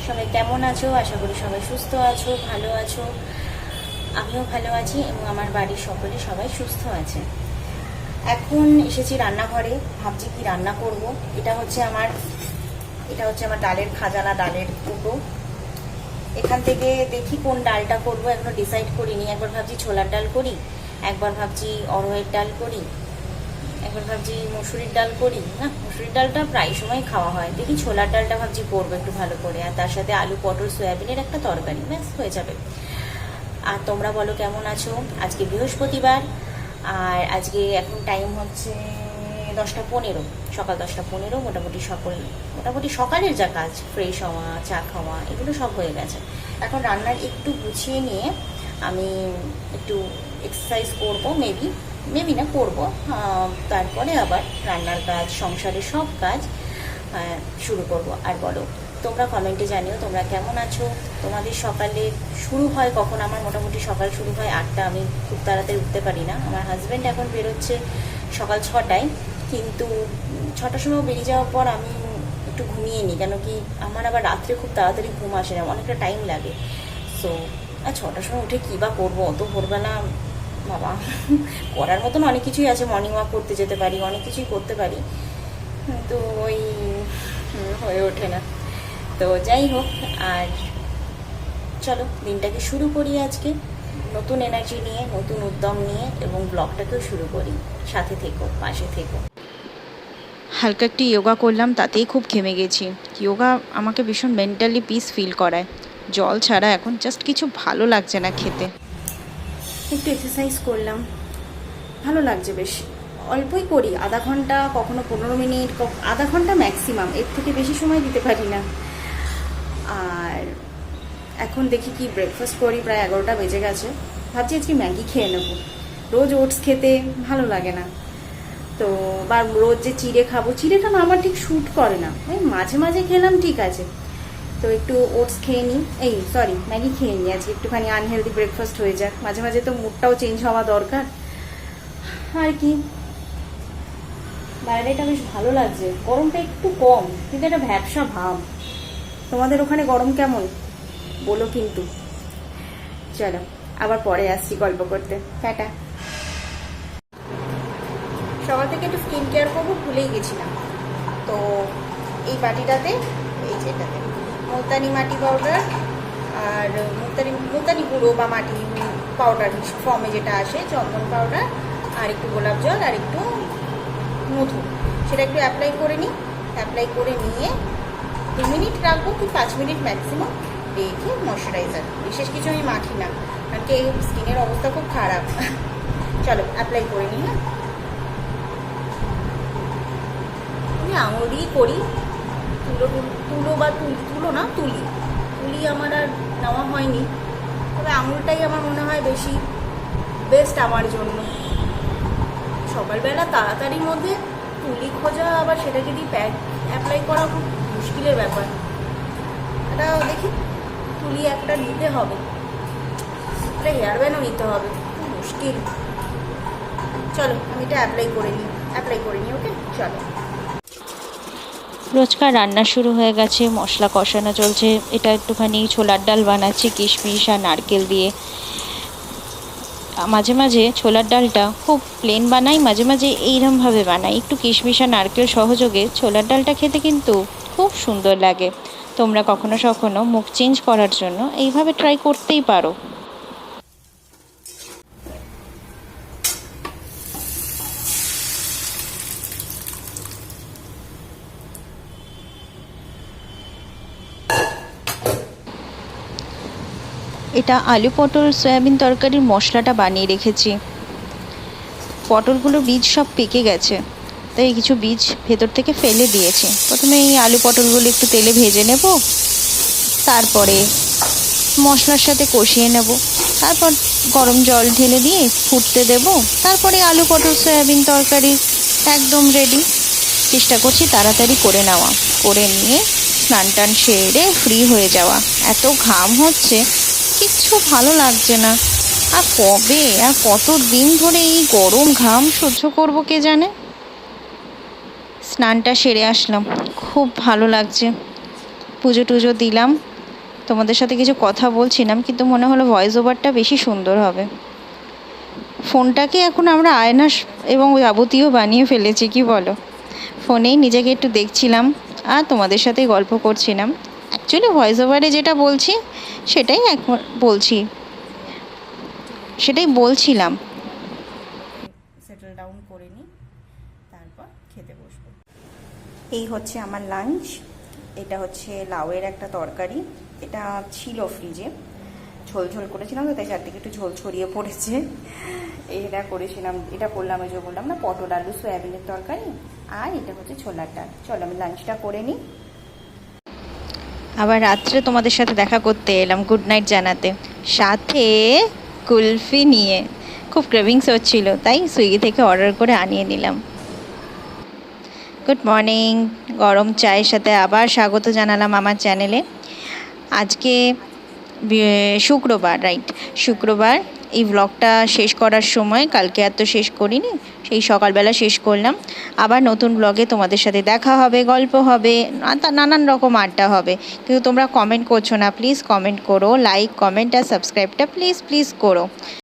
সবাই কেমন আছো? আশা করি সবাই সুস্থ আছো, ভালো আছো। আমিও ভালো আছি এবং আমার বাড়ির সবাই সুস্থ আছে। এখন এসেছি রান্নাঘরে, ভাবছি কি রান্না করব। এটা হচ্ছে আমার ডালের খাজানা, ডালের কুটো। এখান থেকে দেখি কোন ডালটা করব, এখনো ডিসাইড করিনি। একবার ভাবছি ছোলার ডাল করি, একবার ভাবছি অরহরের ডাল করি, একবার ভাবছি মসুরির ডাল করি। না, মসুরির ডালটা প্রায় সময় খাওয়া হয়, দেখি ছোলার ডালটা ভাবছি করবো একটু ভালো করে, আর তার সাথে আলু পটল সয়াবিনের একটা তরকারি, ব্যাস হয়ে যাবে। আর তোমরা বলো কেমন আছো? আজকে বৃহস্পতিবার, আর আজকে এখন টাইম হচ্ছে 10টা 15, সকাল 10টা 15। মোটামুটি সকালের যা কাজ, ফ্রেশ হওয়া, চা খাওয়া, এগুলো সব হয়ে গেছে। এখন রান্নার একটু গুছিয়ে নিয়ে আমি একটু এক্সারসাইজ করবো, মেবি না করবো, তারপরে আবার রান্নার কাজ, সংসারের সব কাজ শুরু করব। আর বলো, তোমরা কমেন্টে জানিও তোমরা কেমন আছো, তোমাদের সকালে শুরু হয় কখন? আমার মোটামুটি সকাল শুরু হয় 8টা, আমি খুব তাড়াতাড়ি উঠতে পারি না। আমার হাজব্যান্ড এখন বেরোচ্ছে সকাল 6টায়, কিন্তু 6টার সময় বেরিয়ে যাওয়ার পর আমি একটু ঘুমিয়ে নিই, কেন কি আমার আবার রাত্রে খুব তাড়াতাড়ি ঘুম আসে না, অনেকটা টাইম লাগে। সো আর 6টার সময় উঠে কী বা করবো অত ভোরবেলা? বাবা, করার মতন অনেক কিছুই আছে, মর্নিং ওয়াক করতে যেতে পারি, অনেক কিছুই করতে পারি, কিন্তু ওই হয়ে ওঠে না। তো যাই হোক, আর চলো দিনটাকে শুরু করি আজকে নতুন এনার্জি নিয়ে, নতুন উদ্যম নিয়ে, এবং ব্লগটাকেও শুরু করি। সাথে থেকো, পাশে থেকো। হালকা একটু যোগা করলাম, তাতেই খুব ঘেমে গেছি। যোগা আমাকে ভীষণ মেন্টালি পিস ফিল করায়। জল ছাড়া এখন জাস্ট কিছু ভালো লাগছে না খেতে। একটু এক্সারসাইজ করলাম, ভালো লাগছে বেশ। অল্পই করি, আধা ঘন্টা, কখনো 15 মিনিট, আধা ঘন্টা ম্যাক্সিমাম, এর থেকে বেশি সময় দিতে পারি না। আর এখন দেখি কি ব্রেকফাস্ট করি, প্রায় 11টা বেজে গেছে। ভাবছি আজকে ম্যাগি খেয়ে নেব, রোজ ওটস খেতে ভালো লাগে না তো, বা রোজ যে চিড়ে খাবো, চিড়েটা না আমার ঠিক শ্যুট করে না, ওই মাঝে মাঝে খেলাম ঠিক আছে। তো একটু ওটস খেয়ে নিই, ম্যাগি খেয়ে নিই আজকে, একটুখানি আনহেলদি ব্রেকফাস্ট হয়ে যাক। মাঝে মাঝে তো মুডটাও চেঞ্জ হওয়া দরকার। আর কি, বাইরেটা বেশ ভালো লাগছে, গরমটা একটু কম, কিন্তু একটা ভ্যাপসা ভাব। তোমাদের ওখানে গরম কেমন বলো কিন্তু। চলো আবার পরে আসছি গল্প করতে, টাটা। সকাল থেকে একটু স্কিন কেয়ার করবো, ভুলেই গেছিলাম। তো এই বাটিটাতে, এই যেটাতে মুলতানি মাটি পাউডার, আর মুলতানি গুঁড়ো বা মাটি পাউডার ফর্মে যেটা আসে, চন্দন পাউডার, আর একটু গোলাপ জল, আর একটু মধু, সেটা একটু অ্যাপ্লাই করে নিই। অ্যাপ্লাই করে নিয়ে 2 মিনিট রাখবো, কি 5 মিনিট ম্যাক্সিমাম, রেখে ময়শ্চারাইজার, বিশেষ কিছু আমি মাখি না, কারণ কি স্কিনের অবস্থা খুব খারাপ। চলো অ্যাপ্লাই করে নিই। হ্যাঁ, আমি আঙুল দিয়েই করি, তুলি আমার আর নেওয়া হয়নি, তবে আঙুলটাই আমার মনে হয় বেশি বেস্ট আমার জন্য। সকালবেলা তাড়াতাড়ির মধ্যে তুলি খোঁজা, আবার সেটা যদি অ্যাপ্লাই করা খুব মুশকিলের ব্যাপার। এটা দেখি, তুলি একটা নিতে হবে, একটা হেয়ার ব্যান্ডও নিতে হবে, খুব মুশকিল। চলো আমি এটা অ্যাপ্লাই করে নিই। ওকে, চলো। রোজকার রান্না শুরু হয়ে গেছে, মশলা কষানো চলছে। এটা একটুখানি ছোলার ডাল বানাচ্ছি কিশমিশ আর নারকেল দিয়ে। মাঝে মাঝে ছোলার ডালটা খুব প্লেন বানাই, মাঝে মাঝে এইরকমভাবে বানাই, একটু কিশমিশ আর নারকেল সহযোগে ছোলার ডালটা খেতে কিন্তু খুব সুন্দর লাগে। তোমরা কখনো কখনো মুখ চেঞ্জ করার জন্য এইভাবে ট্রাই করতেই পারো। এটা আলু পটল সয়াবিন তরকারির মশলাটা বানিয়ে রেখেছি। পটলগুলো বীজ সব পেকে গেছে, তাই কিছু বীজ ভেতর থেকে ফেলে দিয়েছি। প্রথমে এই আলু পটলগুলো একটু তেলে ভেজে নেব, তারপরে মশলার সাথে কষিয়ে নেব, তারপর গরম জল ঢেলে দিয়ে ফুটতে দেব, তারপরে আলু পটল সয়াবিন তরকারি একদম রেডি। চেষ্টা করছি তাড়াতাড়ি করে নিয়ে স্নান টান সেরে ফ্রি হয়ে যাওয়া। এত ঘাম হচ্ছে, কিচ্ছু ভালো লাগছে না। আর কত দিন ধরে এই গরম ঘাম সহ্য করব কে জানে। স্নানটা সেরে আসলাম, খুব ভালো লাগছে। পুজো টুজো দিলাম, তোমাদের সাথে কিছু কথা বলছিলাম, কিন্তু মনে হলো ভয়েস ওভারটা বেশি সুন্দর হবে। ফোনটাকে এখন আমরা আয়না এবং যাবতীয় বানিয়ে ফেলেছি, কি বলো? ফোনেই নিজেকে একটু দেখছিলাম আর তোমাদের সাথে গল্প করছিলাম। অ্যাকচুয়ালি ভয়েস ওভারে যেটা বলছি সেটাই এখন বলছি, সেটাই বলছিলাম। সেটেল ডাউন করে নিই, তারপর খেতে বসবো। এই হচ্ছে আমার লাঞ্চ। এটা হচ্ছে লাউয়ের একটা তরকারি, এটা ছিল ফ্রিজে, ঝোল ঝোল করেছিলাম তো, তাই চারদিকে একটু ঝোল ছড়িয়ে পড়েছে। এটা করেছিলাম, এটা করলাম, ওই যে বললাম না, পটল আলু সয়াবিনের তরকারি, আর এটা হচ্ছে ছোলার ডাল। চলো আমি লাঞ্চটা করে নিই। আবার রাত্রে তোমাদের সাথে দেখা করতে এলাম, গুড নাইট জানাতে, সাথে কুলফি নিয়ে। খুব ক্রেভিংস হচ্ছিল, তাই সুইগি থেকে অর্ডার করে আনিয়ে নিলাম। গুড মর্নিং, গরম চায়ের সাথে আবার স্বাগত জানালাম আমার চ্যানেলে। আজকে শুক্রবার, রাইট, শুক্রবার। এই ব্লগটা শেষ করার সময়, কালকে আর তো শেষ করিনি, সেই সকালবেলা শেষ করলাম। আবার নতুন ব্লগে তোমাদের সাথে দেখা হবে, গল্প হবে, নানান রকম আড্ডা হবে। কিন্তু তোমরা কমেন্ট করছো না, প্লিজ কমেন্ট করো, লাইক কমেন্ট আর সাবস্ক্রাইবটা প্লিজ প্লিজ করো।